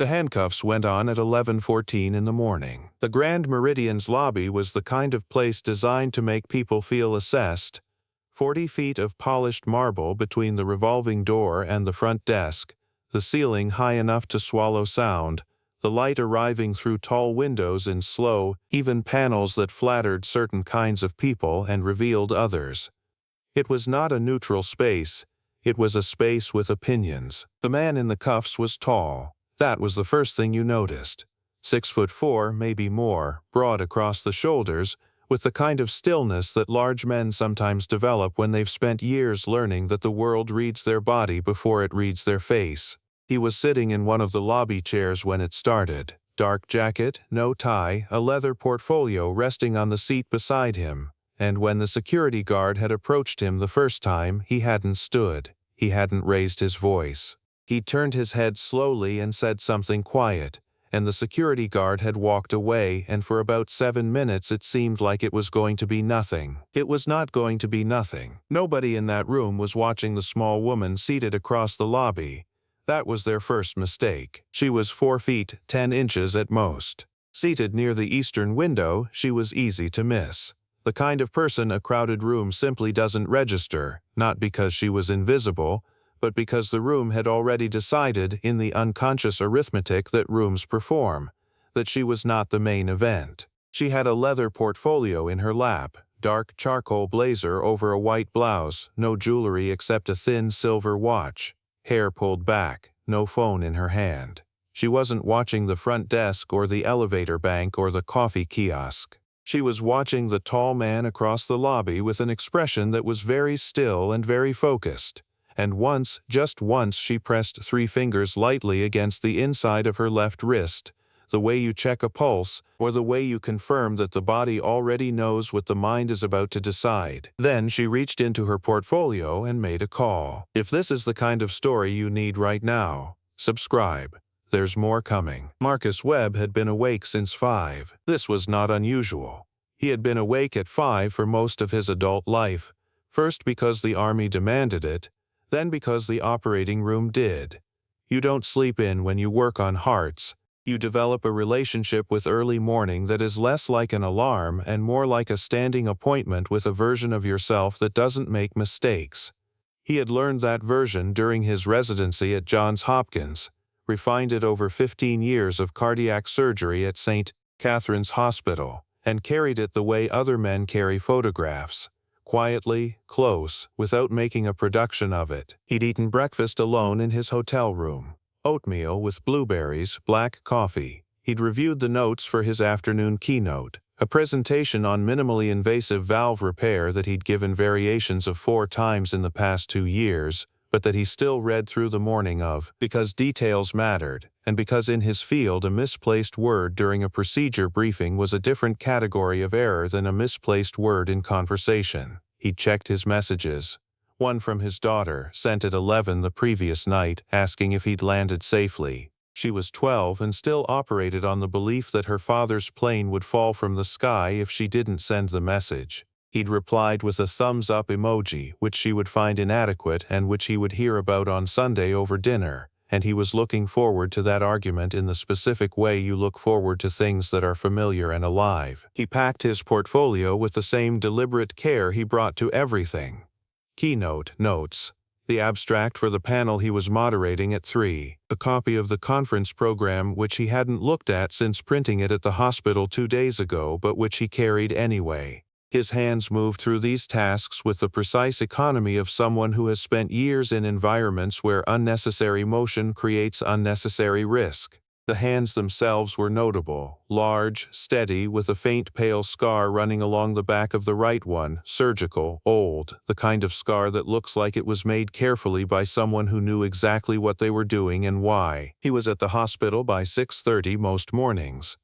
The handcuffs went on at 11:14 in the morning. The Grand Meridian's lobby was the kind of place designed to make people feel assessed. 40 feet of polished marble between the revolving door and the front desk, the ceiling high enough to swallow sound, the light arriving through tall windows in slow, even panels that flattered certain kinds of people and revealed others. It was not a neutral space, it was a space with opinions. The man in the cuffs was tall. That was the first thing you noticed. 6'4", maybe more, broad across the shoulders, with the kind of stillness that large men sometimes develop when they've spent years learning that the world reads their body before it reads their face. He was sitting in one of the lobby chairs when it started. Dark jacket, no tie, a leather portfolio resting on the seat beside him. And when the security guard had approached him the first time, he hadn't stood. He hadn't raised his voice. He turned his head slowly and said something quiet, and the security guard had walked away, and for about 7 minutes it seemed like it was going to be nothing. It was not going to be nothing. Nobody in that room was watching the small woman seated across the lobby. That was their first mistake. She was 4 feet 10 inches at most. Seated near the eastern window, she was easy to miss. The kind of person a crowded room simply doesn't register, not because she was invisible, but because the room had already decided in the unconscious arithmetic that rooms perform, that she was not the main event. She had a leather portfolio in her lap, dark charcoal blazer over a white blouse, no jewelry except a thin silver watch, hair pulled back, no phone in her hand. She wasn't watching the front desk or the elevator bank or the coffee kiosk. She was watching the tall man across the lobby with an expression that was very still and very focused. And once, just once, she pressed 3 fingers lightly against the inside of her left wrist, the way you check a pulse, or the way you confirm that the body already knows what the mind is about to decide. Then she reached into her portfolio and made a call. If this is the kind of story you need right now, subscribe. There's more coming. Marcus Webb had been awake since 5. This was not unusual. He had been awake at 5 for most of his adult life, first because the Army demanded it, then because the operating room did. You don't sleep in when you work on hearts. You develop a relationship with early morning that is less like an alarm and more like a standing appointment with a version of yourself that doesn't make mistakes. He had learned that version during his residency at Johns Hopkins, refined it over 15 years of cardiac surgery at St. Catherine's Hospital, and carried it the way other men carry photographs. Quietly, close, without making a production of it. He'd eaten breakfast alone in his hotel room. Oatmeal with blueberries, black coffee. He'd reviewed the notes for his afternoon keynote, a presentation on minimally invasive valve repair that he'd given variations of 4 times in the past 2 years, but that he still read through the morning of, because details mattered, and because in his field a misplaced word during a procedure briefing was a different category of error than a misplaced word in conversation. He checked his messages. One from his daughter, sent at 11 the previous night, asking if he'd landed safely. She was 12 and still operated on the belief that her father's plane would fall from the sky if she didn't send the message. He'd replied with a thumbs-up emoji, which she would find inadequate and which he would hear about on Sunday over dinner, and he was looking forward to that argument in the specific way you look forward to things that are familiar and alive. He packed his portfolio with the same deliberate care he brought to everything. Keynote notes. The abstract for the panel he was moderating at 3, a copy of the conference program which he hadn't looked at since printing it at the hospital 2 days ago but which he carried anyway. His hands moved through these tasks with the precise economy of someone who has spent years in environments where unnecessary motion creates unnecessary risk. The hands themselves were notable, large, steady, with a faint pale scar running along the back of the right one, surgical, old, the kind of scar that looks like it was made carefully by someone who knew exactly what they were doing and why. He was at the hospital by 6:30 most mornings.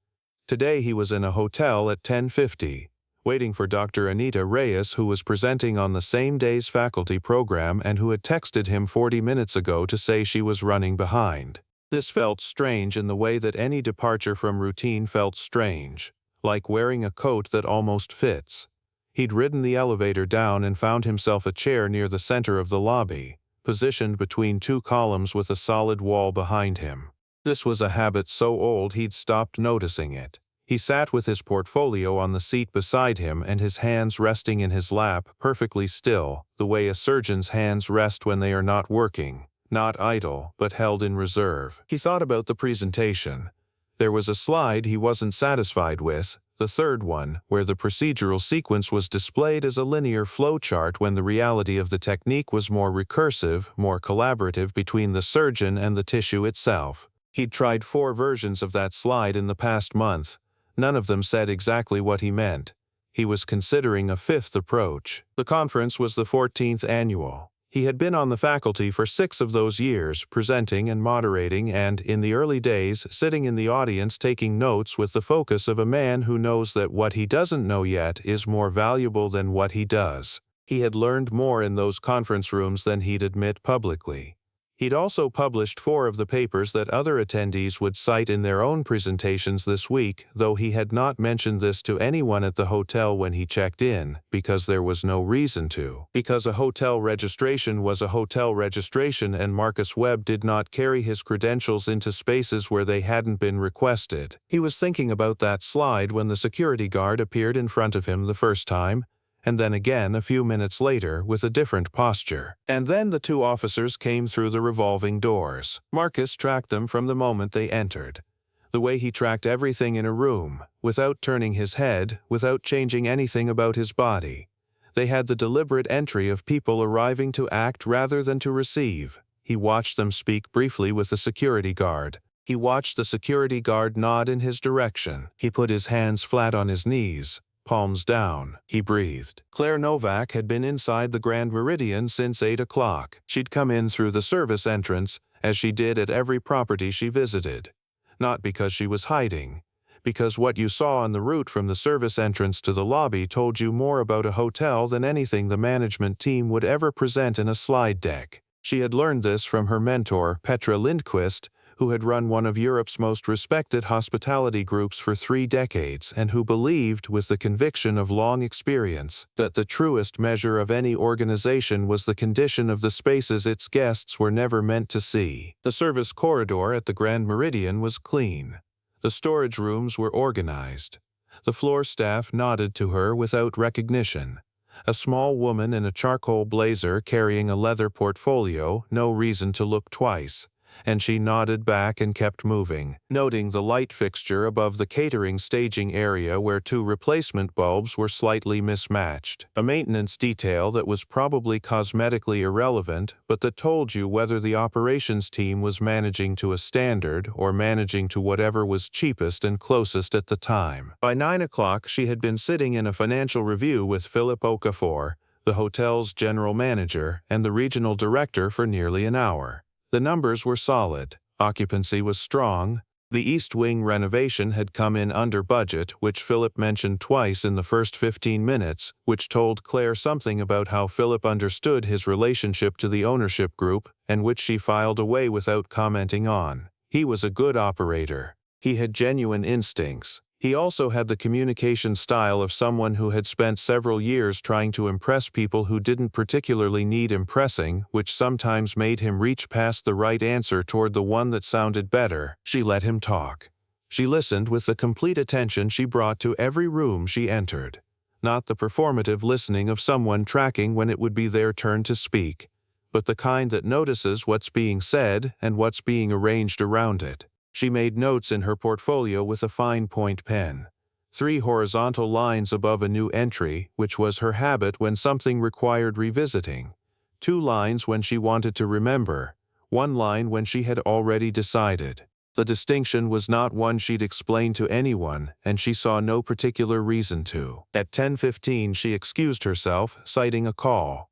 Today he was in a hotel at 10:50. Waiting for Dr. Anita Reyes, who was presenting on the same day's faculty program and who had texted him 40 minutes ago to say she was running behind. This felt strange in the way that any departure from routine felt strange, like wearing a coat that almost fits. He'd ridden the elevator down and found himself a chair near the center of the lobby, positioned between 2 columns with a solid wall behind him. This was a habit so old he'd stopped noticing it. He sat with his portfolio on the seat beside him and his hands resting in his lap, perfectly still, the way a surgeon's hands rest when they are not working, not idle, but held in reserve. He thought about the presentation. There was a slide he wasn't satisfied with, the third one, where the procedural sequence was displayed as a linear flowchart when the reality of the technique was more recursive, more collaborative between the surgeon and the tissue itself. He'd tried 4 versions of that slide in the past month. None of them said exactly what he meant. He was considering a 5th approach. The conference was the 14th annual. He had been on the faculty for 6 of those years, presenting and moderating and, in the early days, sitting in the audience taking notes with the focus of a man who knows that what he doesn't know yet is more valuable than what he does. He had learned more in those conference rooms than he'd admit publicly. He'd also published 4 of the papers that other attendees would cite in their own presentations this week, though he had not mentioned this to anyone at the hotel when he checked in, because there was no reason to. Because a hotel registration was a hotel registration and Marcus Webb did not carry his credentials into spaces where they hadn't been requested. He was thinking about that slide when the security guard appeared in front of him the first time, and then again a few minutes later with a different posture. And then the 2 officers came through the revolving doors. Marcus tracked them from the moment they entered. The way he tracked everything in a room, without turning his head, without changing anything about his body. They had the deliberate entry of people arriving to act rather than to receive. He watched them speak briefly with the security guard. He watched the security guard nod in his direction. He put his hands flat on his knees, palms down. He breathed. Claire Novak had been inside the Grand Meridian since 8 o'clock. She'd come in through the service entrance, as she did at every property she visited. Not because she was hiding, because what you saw on the route from the service entrance to the lobby told you more about a hotel than anything the management team would ever present in a slide deck. She had learned this from her mentor, Petra Lindquist, who had run one of Europe's most respected hospitality groups for 3 decades and who believed, with the conviction of long experience, that the truest measure of any organization was the condition of the spaces its guests were never meant to see. The service corridor at the Grand Meridian was clean. The storage rooms were organized. The floor staff nodded to her without recognition. A small woman in a charcoal blazer carrying a leather portfolio, no reason to look twice. And she nodded back and kept moving, noting the light fixture above the catering staging area where 2 replacement bulbs were slightly mismatched. A maintenance detail that was probably cosmetically irrelevant, but that told you whether the operations team was managing to a standard or managing to whatever was cheapest and closest at the time. By 9 o'clock, she had been sitting in a financial review with Philip Okafor, the hotel's general manager and the regional director, for nearly an hour. The numbers were solid, occupancy was strong, the East Wing renovation had come in under budget, which Philip mentioned twice in the first 15 minutes, which told Claire something about how Philip understood his relationship to the ownership group, and which she filed away without commenting on. He was a good operator. He had genuine instincts. He also had the communication style of someone who had spent several years trying to impress people who didn't particularly need impressing, which sometimes made him reach past the right answer toward the one that sounded better. She let him talk. She listened with the complete attention she brought to every room she entered. Not the performative listening of someone tracking when it would be their turn to speak, but the kind that notices what's being said and what's being arranged around it. She made notes in her portfolio with a fine point pen. 3 horizontal lines above a new entry, which was her habit when something required revisiting. 2 lines when she wanted to remember. 1 line when she had already decided. The distinction was not one she'd explain to anyone, and she saw no particular reason to. At 10:15 she excused herself, citing a call.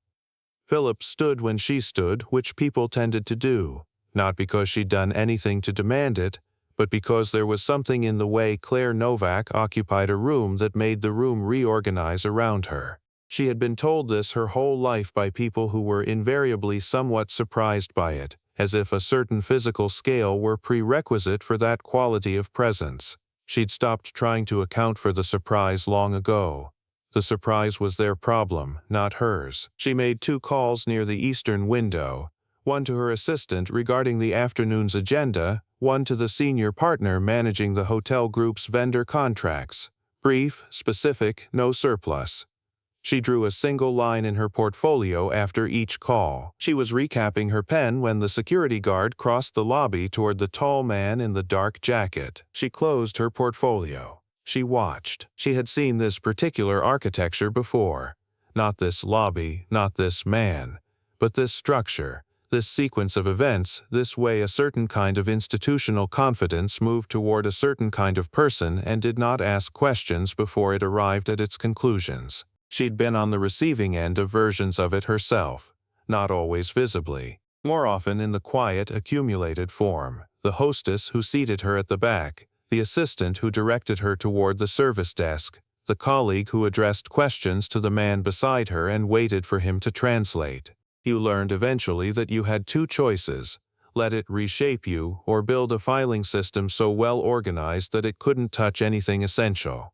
Philip stood when she stood, which people tended to do. Not because she'd done anything to demand it, but because there was something in the way Claire Novak occupied a room that made the room reorganize around her. She had been told this her whole life by people who were invariably somewhat surprised by it, as if a certain physical scale were prerequisite for that quality of presence. She'd stopped trying to account for the surprise long ago. The surprise was their problem, not hers. She made 2 calls near the eastern window, one to her assistant regarding the afternoon's agenda, one to the senior partner managing the hotel group's vendor contracts. Brief, specific, no surplus. She drew a single line in her portfolio after each call. She was recapping her pen when the security guard crossed the lobby toward the tall man in the dark jacket. She closed her portfolio. She watched. She had seen this particular architecture before. Not this lobby, not this man, but this structure, this sequence of events, this way a certain kind of institutional confidence moved toward a certain kind of person and did not ask questions before it arrived at its conclusions. She'd been on the receiving end of versions of it herself, not always visibly, more often in the quiet, accumulated form. The hostess who seated her at the back, the assistant who directed her toward the service desk, the colleague who addressed questions to the man beside her and waited for him to translate. You learned eventually that you had two choices: let it reshape you, or build a filing system so well organized that it couldn't touch anything essential.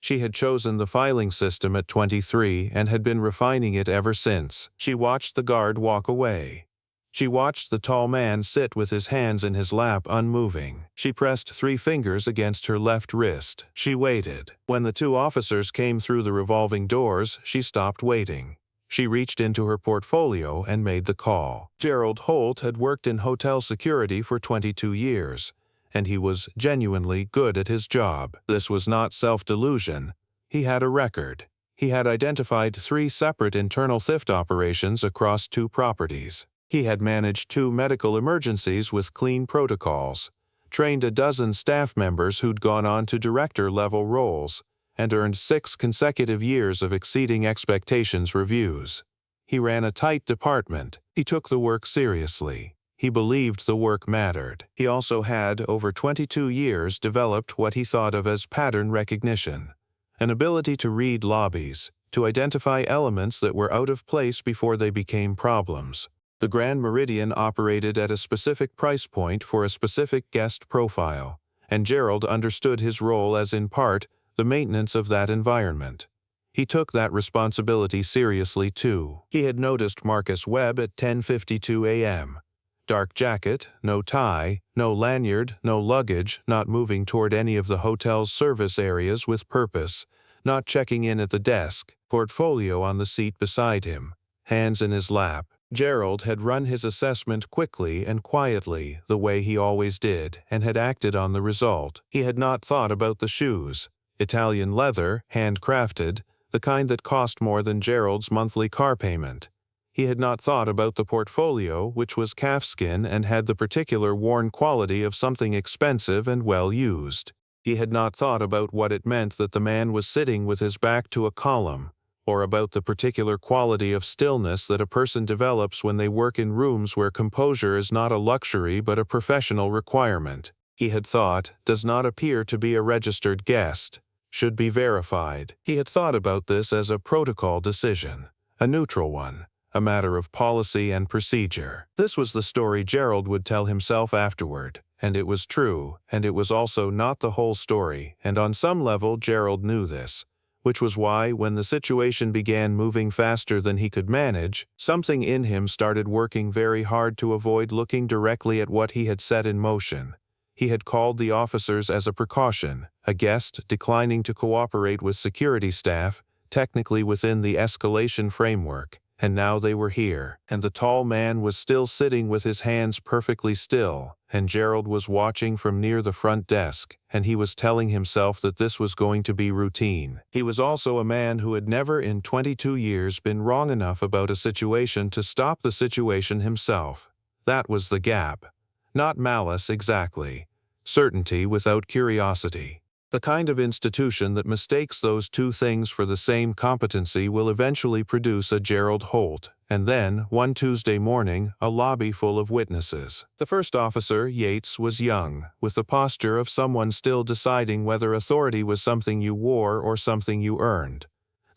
She had chosen the filing system at 23 and had been refining it ever since. She watched the guard walk away. She watched the tall man sit with his hands in his lap unmoving. She pressed 3 fingers against her left wrist. She waited. When the 2 officers came through the revolving doors, she stopped waiting. She reached into her portfolio and made the call. Gerald Holt had worked in hotel security for 22 years. And he was genuinely good at his job. This was not self-delusion. He had a record. He had identified 3 separate internal theft operations across 2 properties. He had managed 2 medical emergencies with clean protocols, trained a dozen staff members who'd gone on to director-level roles, and earned 6 consecutive years of exceeding expectations reviews. He ran a tight department. He took the work seriously. He believed the work mattered. He also had, over 22 years, developed what he thought of as pattern recognition, an ability to read lobbies, to identify elements that were out of place before they became problems. The Grand Meridian operated at a specific price point for a specific guest profile, and Gerald understood his role as, in part, the maintenance of that environment. He took that responsibility seriously, too. He had noticed Marcus Webb at 10:52 a.m. Dark jacket, no tie, no lanyard, no luggage, not moving toward any of the hotel's service areas with purpose, not checking in at the desk, portfolio on the seat beside him, hands in his lap. Gerald had run his assessment quickly and quietly, the way he always did, and had acted on the result. He had not thought about the shoes. Italian leather, handcrafted, the kind that cost more than Gerald's monthly car payment. He had not thought about the portfolio, which was calfskin and had the particular worn quality of something expensive and well used. He had not thought about what it meant that the man was sitting with his back to a column, or about the particular quality of stillness that a person develops when they work in rooms where composure is not a luxury but a professional requirement. He had thought, does not appear to be a registered guest, should be verified. He had thought about this as a protocol decision, a neutral one, a matter of policy and procedure. This was the story Gerald would tell himself afterward, and it was true, and it was also not the whole story, and on some level Gerald knew this, which was why, when the situation began moving faster than he could manage, something in him started working very hard to avoid looking directly at what he had set in motion. He had called the officers as a precaution, a guest declining to cooperate with security staff, technically within the escalation framework. And now they were here, and the tall man was still sitting with his hands perfectly still, and Gerald was watching from near the front desk, and he was telling himself that this was going to be routine. He was also a man who had never in 22 years been wrong enough about a situation to stop the situation himself. That was the gap. Not malice exactly. Certainty without curiosity. The kind of institution that mistakes those 2 things for the same competency will eventually produce a Gerald Holt, and then, one Tuesday morning, a lobby full of witnesses. The first officer, Yates, was young, with the posture of someone still deciding whether authority was something you wore or something you earned.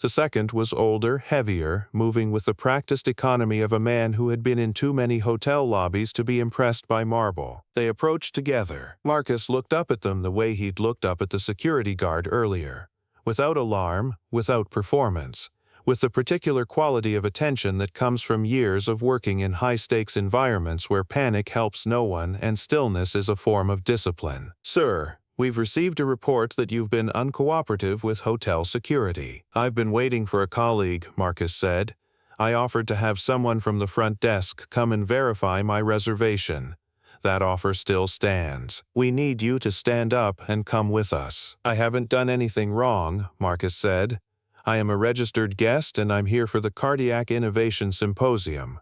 The second was older, heavier, moving with the practiced economy of a man who had been in too many hotel lobbies to be impressed by marble. They approached together. Marcus looked up at them the way he'd looked up at the security guard earlier. Without alarm, without performance, with the particular quality of attention that comes from years of working in high-stakes environments where panic helps no one and stillness is a form of discipline. "Sir, we've received a report that you've been uncooperative with hotel security." "I've been waiting for a colleague," Marcus said. "I offered to have someone from the front desk come and verify my reservation. That offer still stands. We need you to stand up and come with us." "I haven't done anything wrong," Marcus said. "I am a registered guest and I'm here for the Cardiac Innovation Symposium.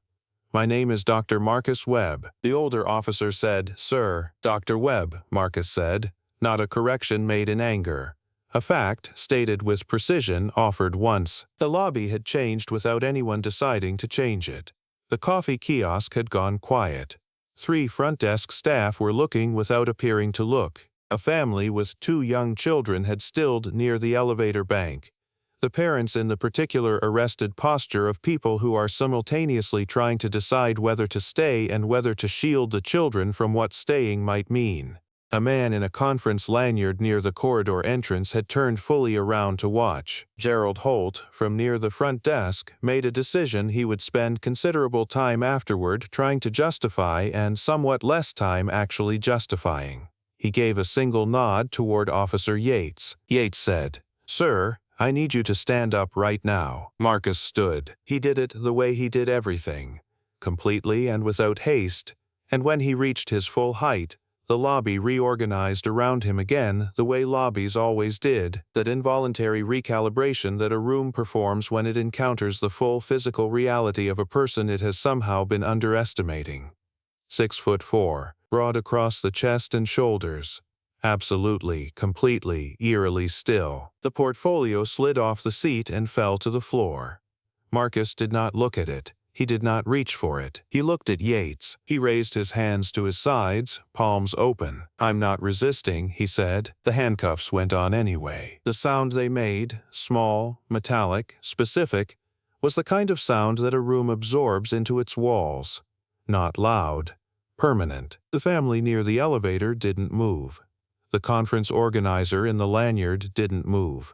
My name is Dr. Marcus Webb." The older officer said, "Sir." "Dr. Webb," Marcus said, not a correction made in anger. A fact, stated with precision, offered once. The lobby had changed without anyone deciding to change it. The coffee kiosk had gone quiet. 3 front desk staff were looking without appearing to look. A family with 2 young children had stilled near the elevator bank. The parents in the particular arrested posture of people who are simultaneously trying to decide whether to stay and whether to shield the children from what staying might mean. A man in a conference lanyard near the corridor entrance had turned fully around to watch. Gerald Holt, from near the front desk, made a decision he would spend considerable time afterward trying to justify and somewhat less time actually justifying. He gave a single nod toward Officer Yates. Yates said, "Sir, I need you to stand up right now." Marcus stood. He did it the way he did everything, completely and without haste, and when he reached his full height, the lobby reorganized around him again the way lobbies always did, that involuntary recalibration that a room performs when it encounters the full physical reality of a person it has somehow been underestimating. 6'4", broad across the chest and shoulders. Absolutely, completely, eerily still. The portfolio slid off the seat and fell to the floor. Marcus did not look at it. He did not reach for it. He looked at Yates. He raised his hands to his sides, palms open. "I'm not resisting," he said. The handcuffs went on anyway. The sound they made, small, metallic, specific, was the kind of sound that a room absorbs into its walls. Not loud. Permanent. The family near the elevator didn't move. The conference organizer in the lanyard didn't move.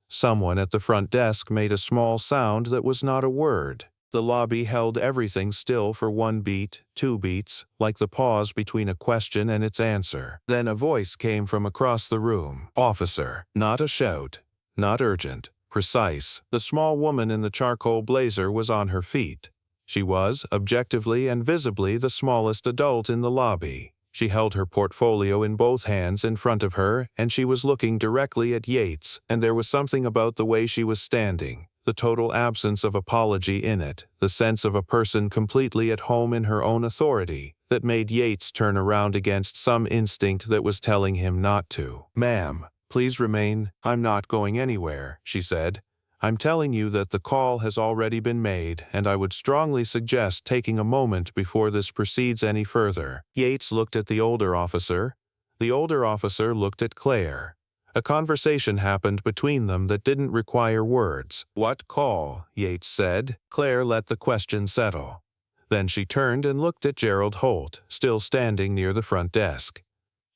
Someone at the front desk made a small sound that was not a word. The lobby held everything still for 1 beat, 2 beats, like the pause between a question and its answer. Then a voice came from across the room. "Officer." Not a shout. Not urgent. Precise. The small woman in the charcoal blazer was on her feet. She was, objectively and visibly, the smallest adult in the lobby. She held her portfolio in both hands in front of her, and she was looking directly at Yates, and there was something about the way she was standing, the total absence of apology in it, the sense of a person completely at home in her own authority, that made Yates turn around against some instinct that was telling him not to. "Ma'am, please remain. I'm not going anywhere," she said. "I'm telling you that the call has already been made, and I would strongly suggest taking a moment before this proceeds any further." Yates looked at the older officer. The older officer looked at Claire. A conversation happened between them that didn't require words. "What call?" Yates said. Claire let the question settle. Then she turned and looked at Gerald Holt, still standing near the front desk.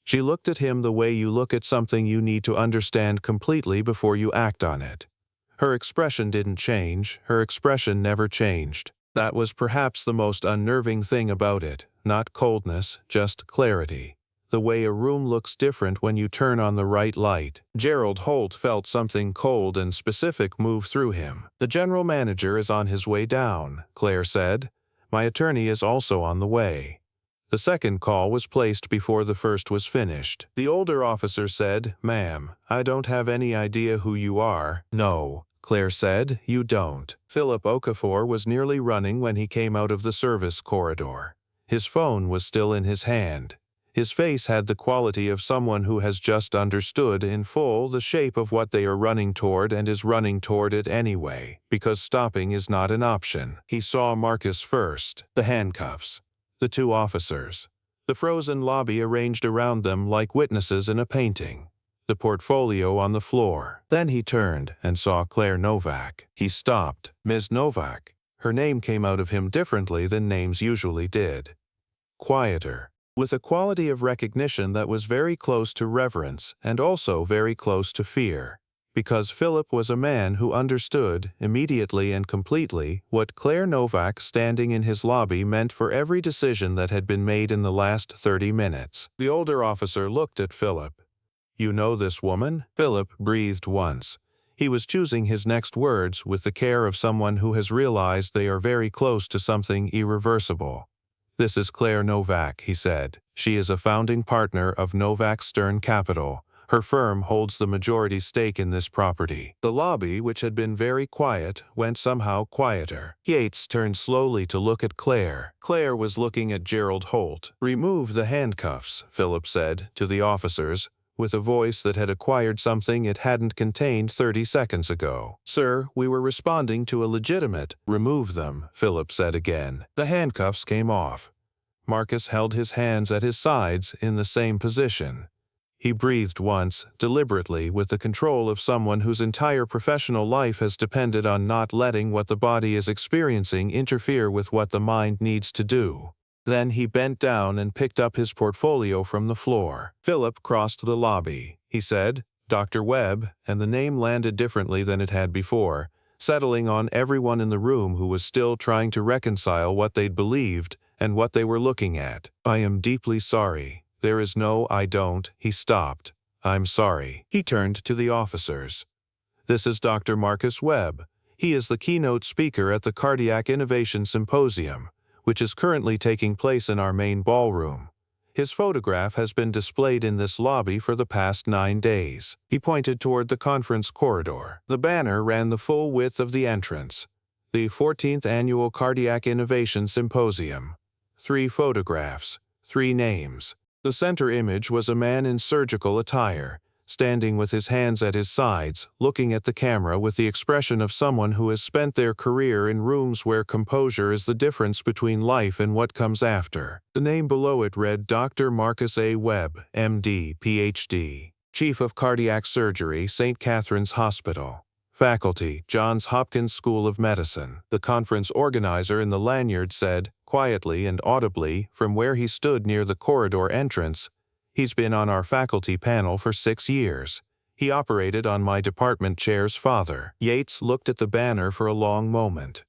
She looked at him the way you look at something you need to understand completely before you act on it. Her expression didn't change. Her expression never changed. That was perhaps the most unnerving thing about it. Not coldness, just clarity. The way a room looks different when you turn on the right light. Gerald Holt felt something cold and specific move through him. "The general manager is on his way down," Claire said. "My attorney is also on the way." The second call was placed before the first was finished. The older officer said, "Ma'am, I don't have any idea who you are." "No," Claire said, "you don't." Philip Okafor was nearly running when he came out of the service corridor. His phone was still in his hand. His face had the quality of someone who has just understood in full the shape of what they are running toward and is running toward it anyway, because stopping is not an option. He saw Marcus first, the handcuffs, the 2 officers, the frozen lobby arranged around them like witnesses in a painting, the portfolio on the floor. Then he turned and saw Claire Novak. He stopped. "Ms. Novak." Her name came out of him differently than names usually did. Quieter, with a quality of recognition that was very close to reverence and also very close to fear. because Philip was a man who understood, immediately and completely, what Claire Novak standing in his lobby meant for every decision that had been made in the last 30 minutes. The older officer looked at Philip. "You know this woman?" Philip breathed once. He was choosing his next words with the care of someone who has realized they are very close to something irreversible. "This is Claire Novak," he said. "She is a founding partner of Novak Stern Capital. Her firm holds the majority stake in this property." The lobby, which had been very quiet, went somehow quieter. Yates turned slowly to look at Claire. Claire was looking at Gerald Holt. "Remove the handcuffs," Philip said to the officers, with a voice that had acquired something it hadn't contained 30 seconds ago. "Sir, we were responding to a legitimate—" "Remove them," Philip said again. The handcuffs came off. Marcus held his hands at his sides in the same position. He breathed once, deliberately, with the control of someone whose entire professional life has depended on not letting what the body is experiencing interfere with what the mind needs to do. Then he bent down and picked up his portfolio from the floor. Philip crossed the lobby. He said, "Dr. Webb," and the name landed differently than it had before, settling on everyone in the room who was still trying to reconcile what they'd believed and what they were looking at. "I am deeply sorry. There is no I don't." He stopped. "I'm sorry." He turned to the officers. "This is Dr. Marcus Webb. He is the keynote speaker at the Cardiac Innovation Symposium, which is currently taking place in our main ballroom. His photograph has been displayed in this lobby for the past 9 days." He pointed toward the conference corridor. The banner ran the full width of the entrance. "The 14th Annual Cardiac Innovation Symposium." 3 photographs, 3 names. The center image was a man in surgical attire, standing with his hands at his sides, looking at the camera with the expression of someone who has spent their career in rooms where composure is the difference between life and what comes after. The name below it read Dr. Marcus A. Webb, M.D., Ph.D., Chief of Cardiac Surgery, St. Catherine's Hospital. Faculty, Johns Hopkins School of Medicine. The conference organizer in the lanyard said, quietly and audibly, from where he stood near the corridor entrance, "He's been on our faculty panel for 6 years. He operated on my department chair's father." Yates looked at the banner for a long moment.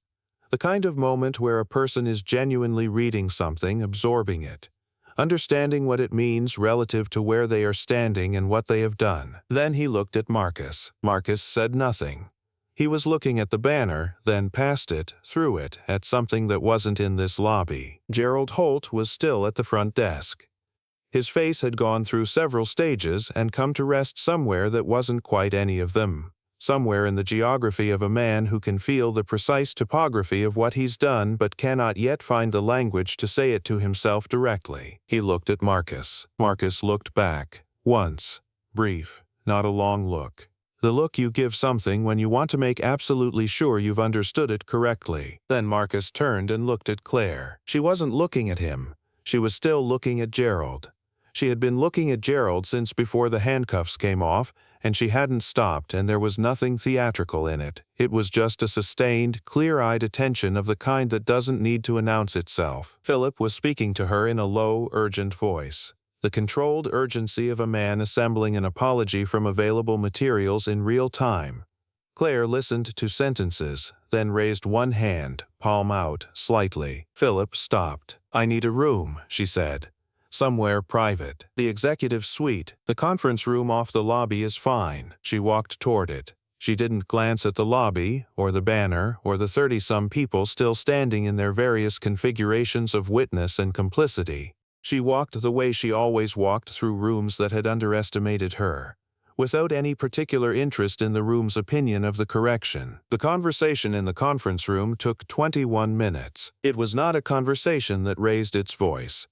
The kind of moment where a person is genuinely reading something, absorbing it, understanding what it means relative to where they are standing and what they have done. Then he looked at Marcus. Marcus said nothing. He was looking at the banner, then past it, through it, at something that wasn't in this lobby. Gerald Holt was still at the front desk. His face had gone through several stages and come to rest somewhere that wasn't quite any of them. Somewhere in the geography of a man who can feel the precise topography of what he's done but cannot yet find the language to say it to himself directly. He looked at Marcus. Marcus looked back. Once. Brief. Not a long look. The look you give something when you want to make absolutely sure you've understood it correctly. Then Marcus turned and looked at Claire. She wasn't looking at him. She was still looking at Gerald. She had been looking at Gerald since before the handcuffs came off, and she hadn't stopped, and there was nothing theatrical in it. It was just a sustained, clear-eyed attention of the kind that doesn't need to announce itself. Philip was speaking to her in a low, urgent voice. The controlled urgency of a man assembling an apology from available materials in real time. Claire listened to sentences, then raised one hand, palm out, slightly. Philip stopped. "I need a room," she said. "Somewhere private. The executive suite. The conference room off the lobby is fine." She walked toward it. She didn't glance at the lobby, or the banner, or the 30-some people still standing in their various configurations of witness and complicity. She walked the way she always walked through rooms that had underestimated her, without any particular interest in the room's opinion of the correction. The conversation in the conference room took 21 minutes. It was not a conversation that raised its voice.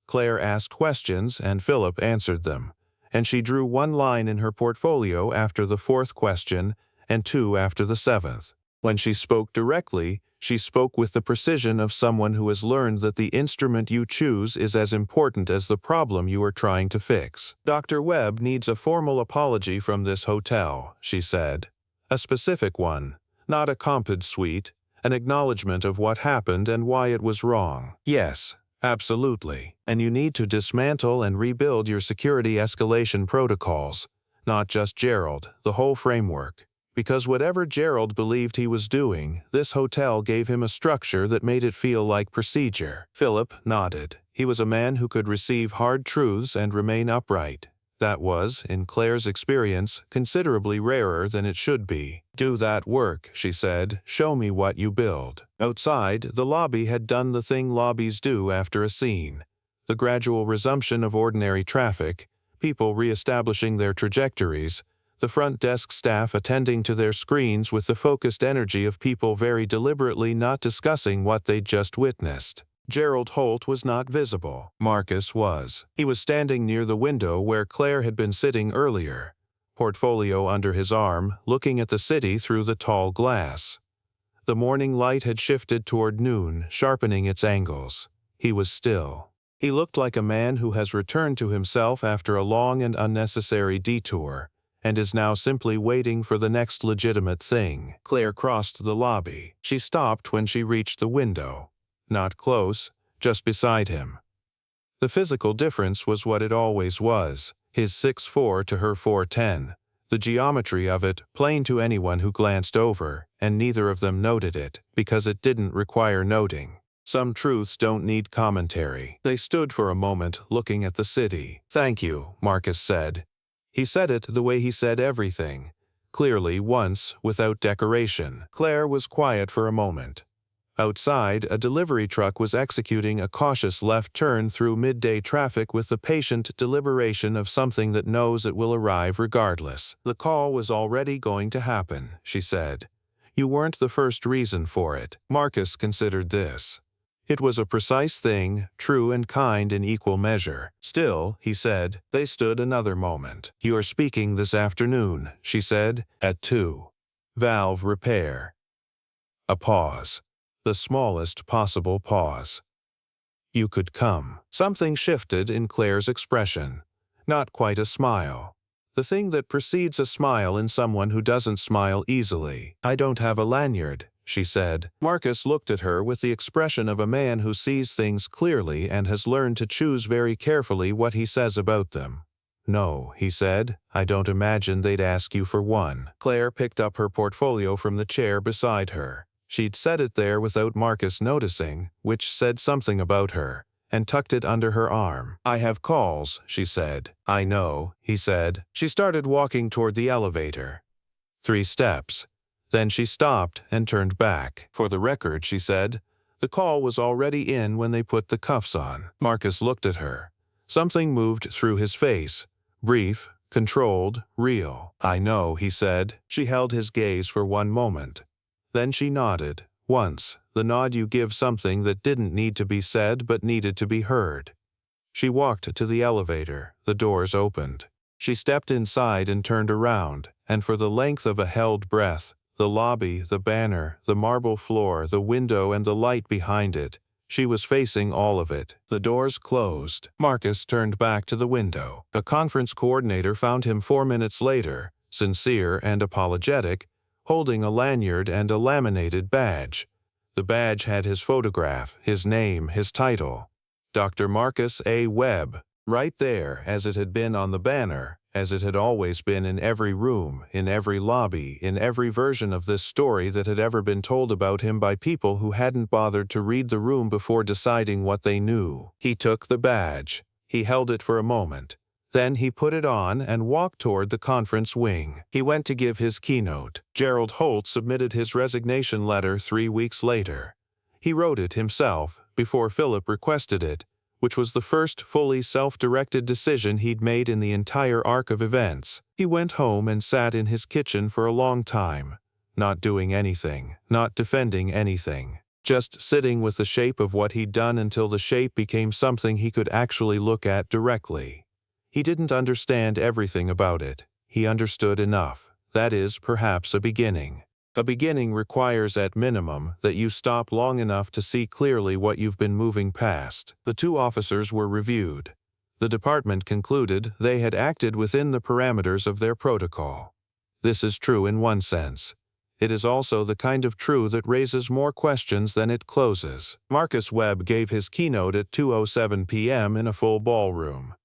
Claire asked questions and Philip answered them, and she drew 1 line in her portfolio after the 4th question and 2 after the 7th. When she spoke directly, she spoke with the precision of someone who has learned that the instrument you choose is as important as the problem you are trying to fix. "Dr. Webb needs a formal apology from this hotel," she said. "A specific one, not a comped suite, an acknowledgement of what happened and why it was wrong." "Yes, absolutely. And you need to dismantle and rebuild your security escalation protocols. not just Gerald, the whole framework. Because whatever Gerald believed he was doing, this hotel gave him a structure that made it feel like procedure. Philip nodded. He was a man who could receive hard truths and remain upright. That was, in Claire's experience, considerably rarer than it should be. "Do that work," she said. "Show me what you build." Outside, the lobby had done the thing lobbies do after a scene. The gradual resumption of ordinary traffic, people re-establishing their trajectories, the front desk staff attending to their screens with the focused energy of people very deliberately not discussing what they'd just witnessed. Gerald Holt was not visible. Marcus was. He was standing near the window where Claire had been sitting earlier, portfolio under his arm, looking at the city through the tall glass. The morning light had shifted toward noon, sharpening its angles. He was still. He looked like a man who has returned to himself after a long and unnecessary detour, and is now simply waiting for the next legitimate thing. Claire crossed the lobby. She stopped when she reached the window. Not close, just beside him. The physical difference was what it always was, his 6'4" to her 4'10". The geometry of it, plain to anyone who glanced over, and neither of them noted it, because it didn't require noting. Some truths don't need commentary. They stood for a moment, looking at the city. "Thank you," Marcus said. He said it the way he said everything, clearly once, without decoration. Claire was quiet for a moment. Outside, a delivery truck was executing a cautious left turn through midday traffic with the patient deliberation of something that knows it will arrive regardless. "The call was already going to happen," she said. "You weren't the first reason for it." Marcus considered this. It was a precise thing, true and kind in equal measure. "Still," he said. They stood another moment. "You're speaking this afternoon," she said, "at 2. Valve repair." A pause. The smallest possible pause. "You could come." Something shifted in Claire's expression. Not quite a smile. The thing that precedes a smile in someone who doesn't smile easily. "I don't have a lanyard," she said. Marcus looked at her with the expression of a man who sees things clearly and has learned to choose very carefully what he says about them. "No," he said. "I don't imagine they'd ask you for one." Claire picked up her portfolio from the chair beside her. She'd set it there without Marcus noticing, which said something about her, and tucked it under her arm. "I have calls," she said. "I know," he said. She started walking toward the elevator. 3 steps. Then she stopped and turned back. "For the record," she said, "the call was already in when they put the cuffs on." Marcus looked at her. Something moved through his face. Brief, controlled, real. "I know," he said. She held his gaze for one moment. Then she nodded, once, the nod you give something that didn't need to be said but needed to be heard. She walked to the elevator. The doors opened. She stepped inside and turned around, and for the length of a held breath, the lobby, the banner, the marble floor, the window and the light behind it, she was facing all of it. The doors closed. Marcus turned back to the window. A conference coordinator found him 4 minutes later, sincere and apologetic, holding a lanyard and a laminated badge. The badge had his photograph, his name, his title. Dr. Marcus A. Webb, right there as it had been on the banner, as it had always been in every room, in every lobby, in every version of this story that had ever been told about him by people who hadn't bothered to read the room before deciding what they knew. He took the badge. He held it for a moment. Then he put it on and walked toward the conference wing. He went to give his keynote. Gerald Holt submitted his resignation letter 3 weeks later. He wrote it himself, before Philip requested it, which was the first fully self-directed decision he'd made in the entire arc of events. He went home and sat in his kitchen for a long time, not doing anything, not defending anything, just sitting with the shape of what he'd done until the shape became something he could actually look at directly. He didn't understand everything about it. He understood enough. That is, perhaps, a beginning. A beginning requires at minimum that you stop long enough to see clearly what you've been moving past. The 2 officers were reviewed. The department concluded they had acted within the parameters of their protocol. This is true in one sense. It is also the kind of true that raises more questions than it closes. Marcus Webb gave his keynote at 2:07 p.m. in a full ballroom.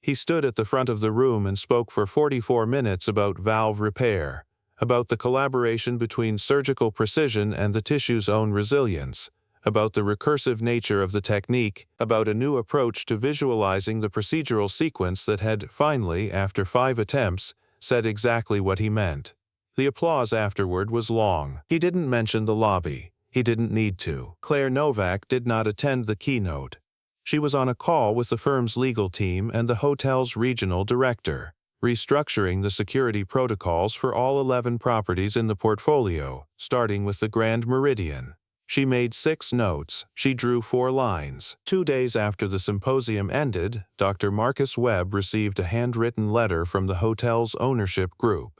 He stood at the front of the room and spoke for 44 minutes about valve repair, about the collaboration between surgical precision and the tissue's own resilience, about the recursive nature of the technique, about a new approach to visualizing the procedural sequence that had, finally, after 5 attempts, said exactly what he meant. The applause afterward was long. He didn't mention the lobby. He didn't need to. Claire Novak did not attend the keynote. She was on a call with the firm's legal team and the hotel's regional director, restructuring the security protocols for all 11 properties in the portfolio, starting with the Grand Meridian. She made 6 notes. She drew 4 lines. 2 days after the symposium ended, Dr. Marcus Webb received a handwritten letter from the hotel's ownership group.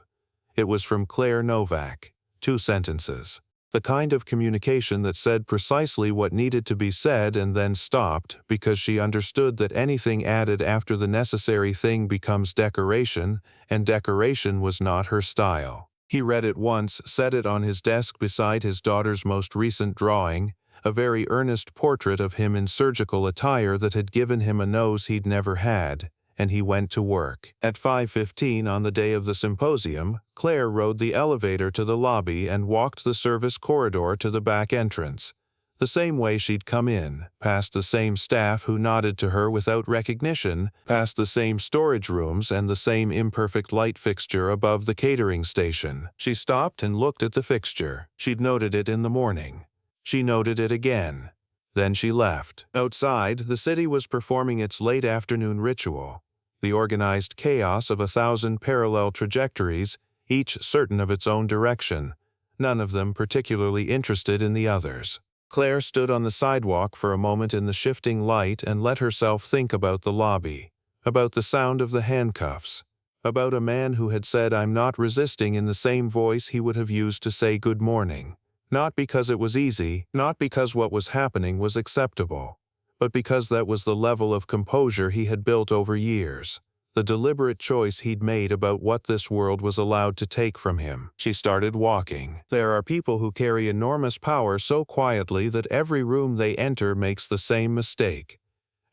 It was from Claire Novak. 2 sentences. The kind of communication that said precisely what needed to be said and then stopped because she understood that anything added after the necessary thing becomes decoration, and decoration was not her style. He read it once, set it on his desk beside his daughter's most recent drawing, a very earnest portrait of him in surgical attire that had given him a nose he'd never had, and he went to work. At 5:15 on the day of the symposium, Claire rode the elevator to the lobby and walked the service corridor to the back entrance, the same way she'd come in, past the same staff who nodded to her without recognition, past the same storage rooms and the same imperfect light fixture above the catering station. She stopped and looked at the fixture. She'd noted it in the morning. She noted it again. Then she left. Outside, the city was performing its late afternoon ritual, the organized chaos of 1,000 parallel trajectories, each certain of its own direction, none of them particularly interested in the others. Claire stood on the sidewalk for a moment in the shifting light and let herself think about the lobby, about the sound of the handcuffs, about a man who had said "I'm not resisting" in the same voice he would have used to say good morning. Not because it was easy, not because what was happening was acceptable, but because that was the level of composure he had built over years, the deliberate choice he'd made about what this world was allowed to take from him. She started walking. There are people who carry enormous power so quietly that every room they enter makes the same mistake.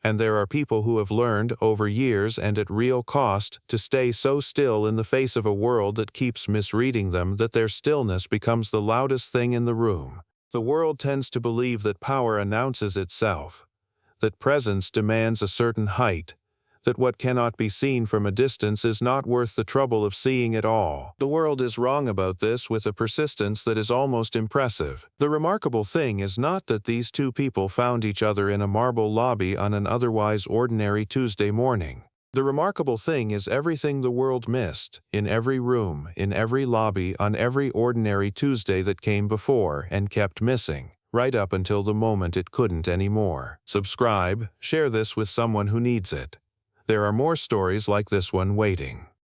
And there are people who have learned, over years and at real cost, to stay so still in the face of a world that keeps misreading them that their stillness becomes the loudest thing in the room. The world tends to believe that power announces itself, that presence demands a certain height, that what cannot be seen from a distance is not worth the trouble of seeing at all. The world is wrong about this with a persistence that is almost impressive. The remarkable thing is not that these 2 people found each other in a marble lobby on an otherwise ordinary Tuesday morning. The remarkable thing is everything the world missed, in every room, in every lobby, on every ordinary Tuesday that came before and kept missing, right up until the moment it couldn't anymore. Subscribe, share this with someone who needs it. There are more stories like this one waiting.